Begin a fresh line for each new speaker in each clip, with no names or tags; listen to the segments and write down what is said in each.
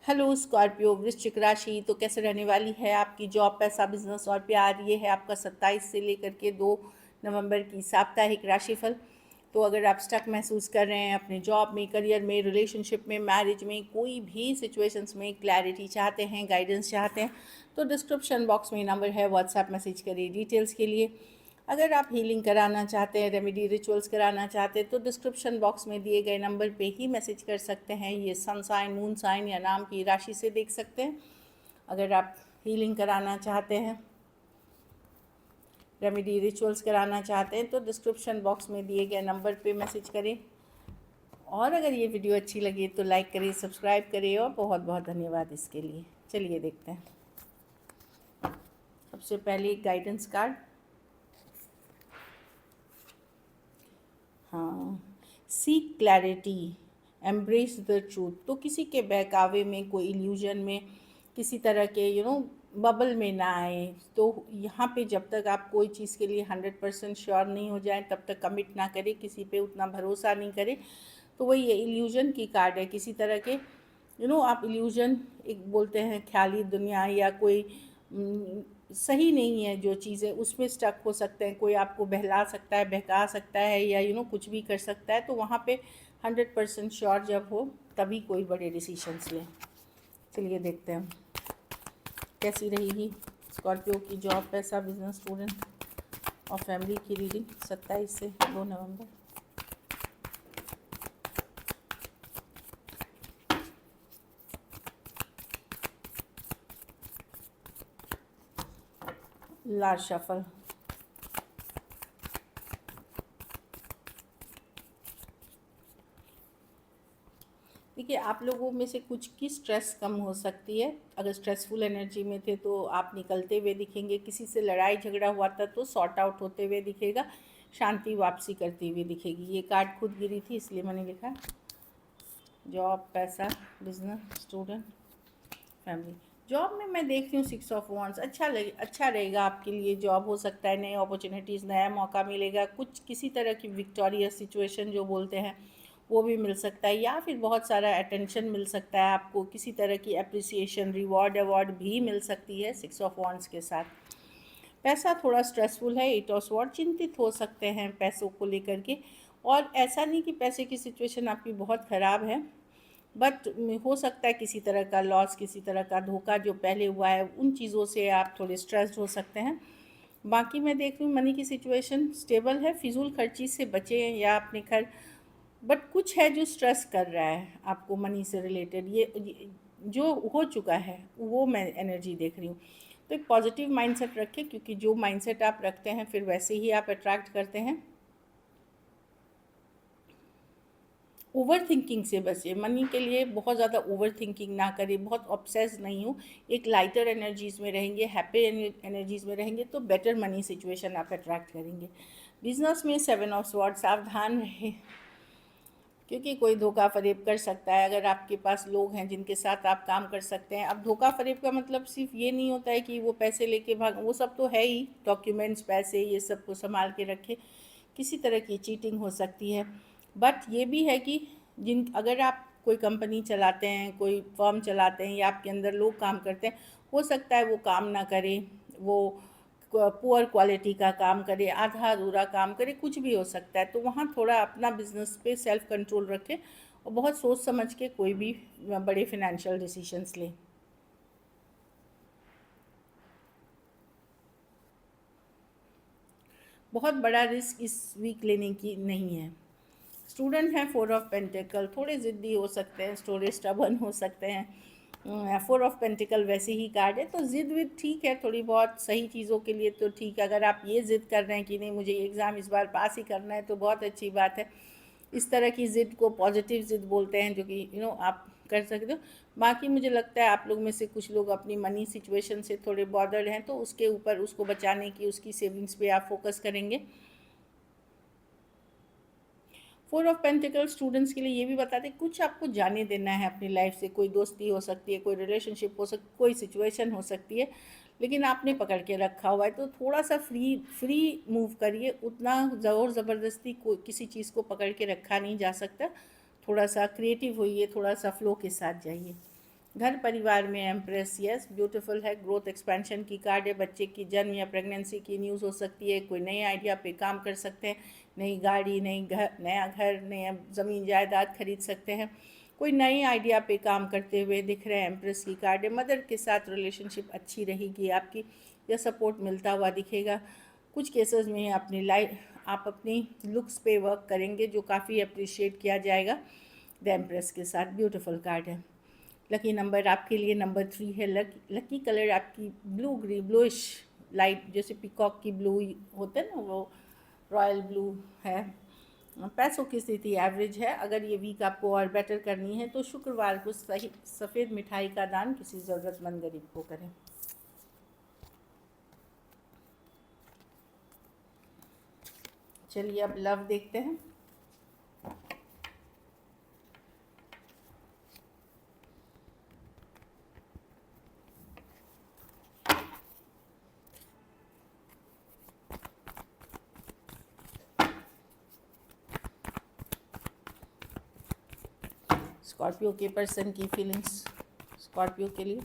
Hello Scorpio वृश्चिक राशि। तो कैसे रहने वाली है आपकी जॉब, पैसा, बिजनेस और प्यार। ये है आपका 27 से लेकर के 2 नवंबर की साप्ताहिक राशिफल। तो अगर आप स्टक महसूस कर रहे हैं अपने जॉब में, करियर में, रिलेशनशिप में, मैरिज में, कोई भी सिचुएशंस में क्लैरिटी चाहते हैं, गाइडेंस चाहते हैं, तो डिस्क्रिप्शन बॉक्स में नंबर है, व्हाट्सएप मैसेज करिए डिटेल्स के लिए। अगर आप हीलिंग कराना चाहते हैं, रेमेडी रिचुअल्स कराना चाहते हैं, तो डिस्क्रिप्शन बॉक्स में दिए गए नंबर पे ही मैसेज कर सकते हैं। ये सन साइन, मून साइन या नाम की राशि से देख सकते हैं। अगर आप हीलिंग कराना चाहते हैं, रेमेडी रिचुअल्स कराना चाहते हैं, तो डिस्क्रिप्शन बॉक्स में दिए गए नंबर पे मैसेज करें। और अगर ये वीडियो अच्छी लगी तो लाइक करिए, सब्सक्राइब करिए, और बहुत बहुत धन्यवाद इसके लिए। चलिए देखते हैं। सबसे पहले एक गाइडेंस कार्ड। हाँ, seek clarity, embrace the truth. तो किसी के बहकावे में, कोई इल्यूजन में, किसी तरह के बबल में ना आए। तो यहाँ पे जब तक आप कोई चीज़ के लिए 100% श्योर नहीं हो जाए तब तक कमिट ना करें, किसी पे उतना भरोसा नहीं करें। तो वही ये इल्यूजन की कार्ड है। किसी तरह के आप इल्यूजन, एक बोलते हैं ख्याली दुनिया, या कोई सही नहीं है जो चीज़ें, उसमें स्टक हो सकते हैं। कोई आपको बहला सकता है, बहका सकता है, या कुछ भी कर सकता है। तो वहाँ पे 100% श्योर जब हो तभी कोई बड़े डिसीशंस लें। चलिए देखते हैं कैसी रहेगी स्कॉर्पियो की जॉब, पैसा, बिजनेस, स्टूडेंट और फैमिली की रीडिंग 27 से 2 नवंबर। Large shuffle. देखिए, आप लोगों में से कुछ की स्ट्रेस कम हो सकती है। अगर स्ट्रेसफुल एनर्जी में थे तो आप निकलते हुए दिखेंगे। किसी से लड़ाई झगड़ा हुआ था तो सॉर्ट आउट होते हुए दिखेगा। शांति वापसी करती हुई दिखेगी। ये कार्ड खुद गिरी थी इसलिए मैंने लिखा। जॉब, पैसा, बिजनेस, स्टूडेंट, फैमिली। जॉब में मैं देख रही हूँ 6 ऑफ वॉन्ड्स। अच्छा रहेगा आपके लिए। जॉब हो सकता है, नए अपॉर्चुनिटीज़, नया मौका मिलेगा। कुछ किसी तरह की विक्टोरियस सिचुएशन जो बोलते हैं वो भी मिल सकता है, या फिर बहुत सारा अटेंशन मिल सकता है आपको। किसी तरह की अप्रिसिएशन, रिवॉर्ड, अवार्ड भी मिल सकती है 6 ऑफ वॉन्ड्स के साथ। पैसा थोड़ा स्ट्रेसफुल है। 8 ऑफ वॉन्ड्स, चिंतित हो सकते हैं पैसों को लेकर के। और ऐसा नहीं कि पैसे की सिचुएशन आपकी बहुत ख़राब है, बट हो सकता है किसी तरह का लॉस, किसी तरह का धोखा जो पहले हुआ है, उन चीज़ों से आप थोड़े स्ट्रेस्ड हो सकते हैं। बाकी मैं देख रही हूँ मनी की सिचुएशन स्टेबल है। फिजूल खर्ची से बचें या अपने घर, बट कुछ है जो स्ट्रेस कर रहा है आपको मनी से रिलेटेड। ये जो हो चुका है वो मैं एनर्जी देख रही हूँ। तो एक पॉजिटिव माइंडसेट रखें, क्योंकि जो माइंडसेट आप रखते हैं फिर वैसे ही आप अट्रैक्ट करते हैं। ओवर थिंकिंग से बचे। मनी के लिए बहुत ज़्यादा ओवर थिंकिंग ना करें, बहुत ऑब्सेस नहीं हो। एक लाइटर एनर्जीज़ में रहेंगे, हैप्पी एनर्जीज़ में रहेंगे तो बेटर मनी सिचुएशन आप अट्रैक्ट करेंगे। बिजनेस में 7 ऑफ स्वॉर्ड, सावधान रहें, क्योंकि कोई धोखा फरेब कर सकता है। अगर आपके पास लोग हैं जिनके साथ आप काम कर सकते हैं। अब धोखा फरेब का मतलब सिर्फ ये नहीं होता है कि वो पैसे लेके भाग, वो सब तो है ही, डॉक्यूमेंट्स, पैसे, ये सब को संभाल के रखे। किसी तरह की चीटिंग हो सकती है। बट ये भी है कि अगर आप कोई कंपनी चलाते हैं, कोई फर्म चलाते हैं, या आपके अंदर लोग काम करते हैं, हो सकता है वो काम ना करें, वो पुअर क्वालिटी का काम करे, आधा अधूरा काम करे, कुछ भी हो सकता है। तो वहाँ थोड़ा अपना बिजनेस पे सेल्फ कंट्रोल रखें और बहुत सोच समझ के कोई भी बड़े फिनेंशियल डिसीजंस लें। बहुत बड़ा रिस्क इस वीक लेने की नहीं है। स्टूडेंट हैं 4 ऑफ पेंटिकल, थोड़े ज़िद्दी हो सकते हैं, थोड़े स्टबर्न हो सकते हैं। 4 ऑफ पेंटिकल वैसे ही कार्ड है, तो ज़िद विद ठीक है थोड़ी बहुत, सही चीज़ों के लिए तो ठीक है। अगर आप ये ज़िद कर रहे हैं कि नहीं मुझे एग्ज़ाम इस बार पास ही करना है, तो बहुत अच्छी बात है। इस तरह की ज़िद को पॉजिटिव ज़िद बोलते हैं, जो कि आप कर सकते हो। बाकी मुझे लगता है आप लोग में से कुछ लोग अपनी मनी सिचुएशन से थोड़े बॉदर्ड हैं, तो उसके ऊपर, उसको बचाने की, उसकी सेविंग्स पे आप फोकस करेंगे। 4 ऑफ पेंटिकल स्टूडेंट्स के लिए ये भी बताते हैं कुछ आपको जाने देना है अपनी लाइफ से। कोई दोस्ती हो सकती है, कोई रिलेशनशिप हो सकती, कोई सिचुएशन हो सकती है, लेकिन आपने पकड़ के रखा हुआ है। तो थोड़ा सा फ्री फ्री मूव करिए। उतना ज़ोर ज़बरदस्ती को किसी चीज़ को पकड़ के रखा नहीं जा सकता। थोड़ा सा क्रिएटिव होइए, थोड़ा सा फ्लो के साथ जाइए। घर परिवार में एम्प्रेस, यस ब्यूटीफुल है। ग्रोथ एक्सपेंशन की कार्ड है। बच्चे की जन्म या प्रेगनेंसी की न्यूज़ हो सकती है। कोई नए आइडिया पे काम कर सकते हैं। नई गाड़ी, नया घर, नया ज़मीन जायदाद खरीद सकते हैं। कोई नई आइडिया पे काम करते हुए दिख रहे हैं। एम्प्रेस की कार्ड है। मदर के साथ रिलेशनशिप अच्छी रहेगी आपकी, या सपोर्ट मिलता हुआ दिखेगा। कुछ केसेस में आप अपनी लुक्स पे वर्क करेंगे, जो काफ़ी अप्रिशिएट किया जाएगा। द एम्प्रेस के साथ ब्यूटीफुल कार्ड है। लकी नंबर आपके लिए नंबर 3 है। लकी कलर आपकी ब्लूइश लाइट, जैसे पीकॉक की ब्लू होते हैं ना, वो रॉयल ब्लू है। पैसों की स्थिति एवरेज है। अगर ये वीक आपको और बेटर करनी है तो शुक्रवार को सही सफ़ेद मिठाई का दान किसी ज़रूरतमंद गरीब को करें। चलिए अब लव देखते हैं। स्कॉर्पियो के पर्सन की फीलिंग्स स्कॉर्पियो के लिए।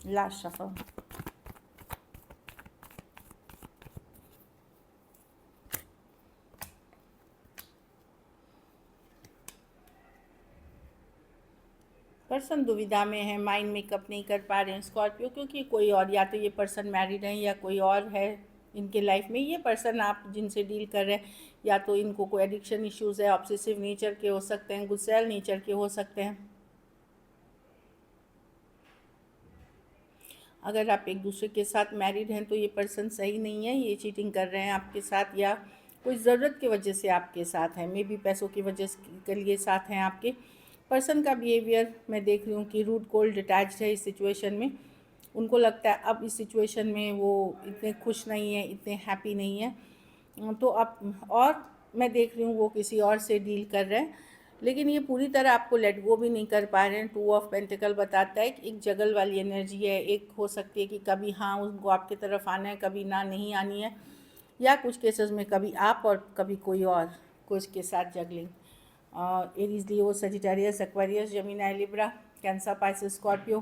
Last shuffle. पर्सन दुविधा में है, माइंड मेकअप नहीं कर पा रहे हैं स्कॉर्पियो, क्योंकि कोई और, या तो ये पर्सन मैरिड है या कोई और है इनके लाइफ में। ये पर्सन आप जिनसे डील कर रहे हैं, या तो इनको कोई एडिक्शन इश्यूज़ है, ऑब्सेसिव नेचर के हो सकते हैं, गुस्सैल नेचर के हो सकते हैं। अगर आप एक दूसरे के साथ मैरिड हैं तो ये पर्सन सही नहीं है, ये चीटिंग कर रहे हैं आपके साथ, या कोई ज़रूरत की वजह से आपके साथ है। मे बी पैसों की वजह के लिए साथ हैं आपके। पर्सन का बिहेवियर मैं देख रही हूँ कि रूड कोल्ड डिटैच्ड है इस सिचुएशन में। उनको लगता है अब इस सिचुएशन में वो इतने खुश नहीं है, इतने हैप्पी नहीं है। तो अब और मैं देख रही हूँ वो किसी और से डील कर रहे हैं, लेकिन ये पूरी तरह आपको लेट गो भी नहीं कर पा रहे हैं। 2 ऑफ पेंटिकल बताता है कि एक जगल वाली एनर्जी है। एक हो सकती है कि कभी हाँ उनको आपकी तरफ आना है, कभी ना नहीं आनी है, या कुछ केसेस में कभी आप और कभी कोई और, कुछ के साथ juggling. Aries, Leo, Sagittarius, Aquarius, Gemini, Libra, Cancer, Pisces, Scorpio,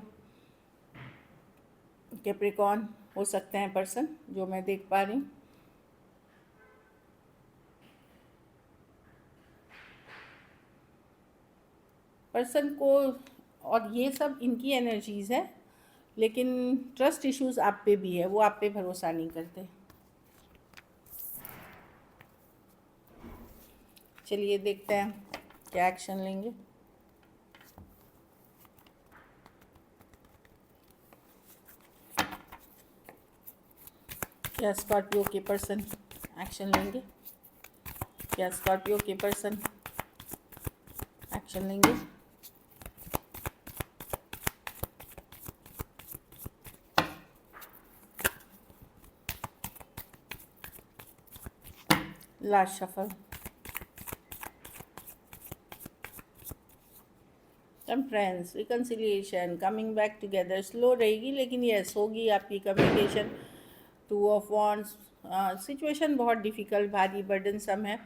Capricorn हो सकते हैं पर्सन, जो मैं देख पा रही हूँ। पर्सन को, और ये सब इनकी एनर्जीज़ है, लेकिन ट्रस्ट इश्यूज़ आप पे भी है, वो आप पे भरोसा नहीं करते। चलिए देखते हैं क्या एक्शन लेंगे। क्या स्कॉर्पियो के पर्सन एक्शन लेंगे? क्या स्कॉर्पियो के पर्सन एक्शन लेंगे? Last shuffle. Temperance, reconciliation, coming back together. Slow रहेगी लेकिन यस होगी आपकी कम्युनिकेशन। 2 ऑफ वॉन्ड्स, सिचुएशन बहुत डिफ़िकल्ट, भारी, बर्डनसम है।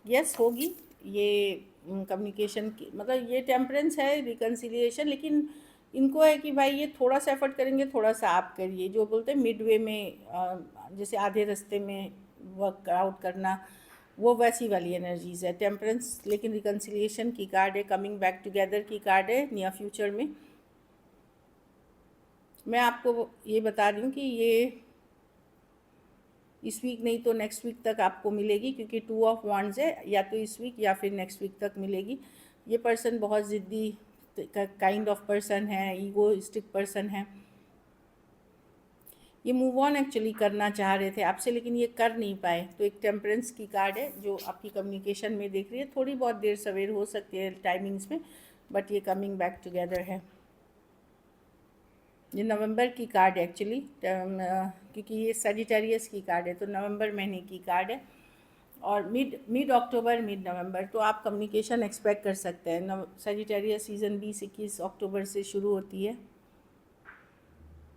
यस होगी ये कम्युनिकेशन की, मतलब ये टेम्परेंस है, रिकन्सिलिएशन, लेकिन इनको है कि भाई ये थोड़ा सा एफर्ट करेंगे, थोड़ा सा आप करिए, जो बोलते हैं मिड वे में, जैसे आधे रास्ते में वर्क आउट करना, वो वैसी वाली एनर्जीज़ है टेम्परेंस। लेकिन रिकन्सिलिएशन की कार्ड है, कमिंग बैक टुगेदर की कार्ड है नियर फ्यूचर में। मैं आपको ये बता रही हूँ कि ये इस वीक नहीं तो नेक्स्ट वीक तक आपको मिलेगी, क्योंकि 2 ऑफ वॉन्ड्स है, या तो इस वीक या फिर नेक्स्ट वीक तक मिलेगी। ये पर्सन बहुत ज़िद्दी काइंड ऑफ पर्सन है, ईगोइस्टिक पर्सन है। ये मूव ऑन एक्चुअली करना चाह रहे थे आपसे, लेकिन ये कर नहीं पाए। तो एक टेम्परेंस की कार्ड है जो आपकी कम्युनिकेशन में दिख रही है। थोड़ी बहुत देर सवेर हो सकती है टाइमिंग्स में, बट ये कमिंग बैक टुगेदर है। ये नवंबर की कार्ड है एक्चुअली, क्योंकि ये सजिटेरियस की कार्ड है, तो नवंबर महीने की कार्ड है। और मिड अक्टूबर, मिड नवंबर, तो आप कम्युनिकेशन एक्सपेक्ट कर सकते हैं। सजिटेरियस सीज़न 20-21 अक्टूबर से शुरू होती है।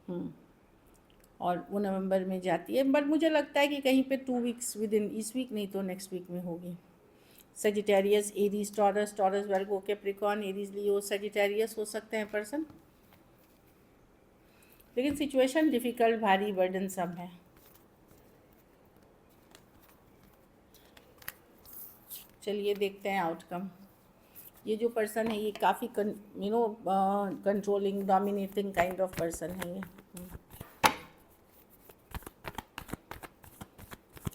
और वो नवंबर में जाती है, बट मुझे लगता है कि कहीं पे 2 वीक्स विद इन, इस वीक नहीं तो नेक्स्ट वीक में होगी। Sagittarius, Aries, Taurus, Taurus Virgo, Capricorn, Aries, Leo, Sagittarius हो सकते हैं पर्सन, लेकिन सिचुएशन डिफ़िकल्ट, भारी, बर्डनसम है। चलिए देखते हैं आउटकम। ये जो पर्सन है ये काफ़ी controlling, dominating kind of person है ये।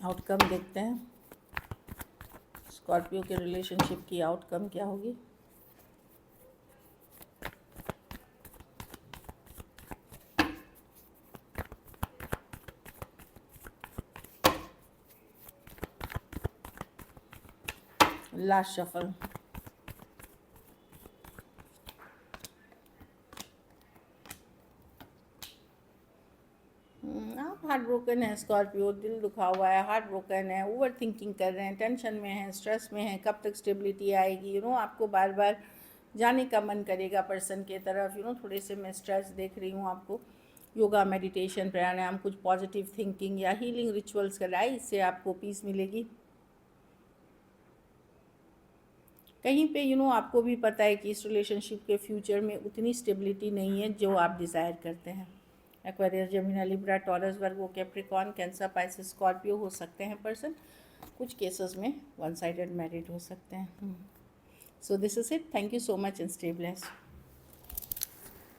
आउटकम देखते हैं स्कॉर्पियो के रिलेशनशिप की आउटकम क्या होगी। Last shuffle. आप हार्ट ब्रोकन है स्कॉर्पियो, दिल दुखा हुआ है, हार्ट ब्रोकन है, ओवर थिंकिंग कर रहे हैं, टेंशन में हैं, स्ट्रेस में हैं, कब तक स्टेबिलिटी आएगी। आपको बार बार जाने का मन करेगा पर्सन के तरफ। थोड़े से मैं स्ट्रेस देख रही हूँ आपको। योगा, मेडिटेशन, प्राणायाम, कुछ पॉजिटिव थिंकिंग या हीलिंग रिचुअल्स कराए, इससे आपको पीस मिलेगी। कहीं पे आपको भी पता है कि इस रिलेशनशिप के फ्यूचर में उतनी स्टेबिलिटी नहीं है जो आप डिज़ायर करते हैं। Aquarius, Gemini, Libra, taurus, Virgo, Capricorn, cancer, Pisces, Scorpio हो सकते हैं पर्सन। कुछ केसेस में वन साइडेड मैरिड हो सकते हैं। So this is it. Thank you so much and stay blessed.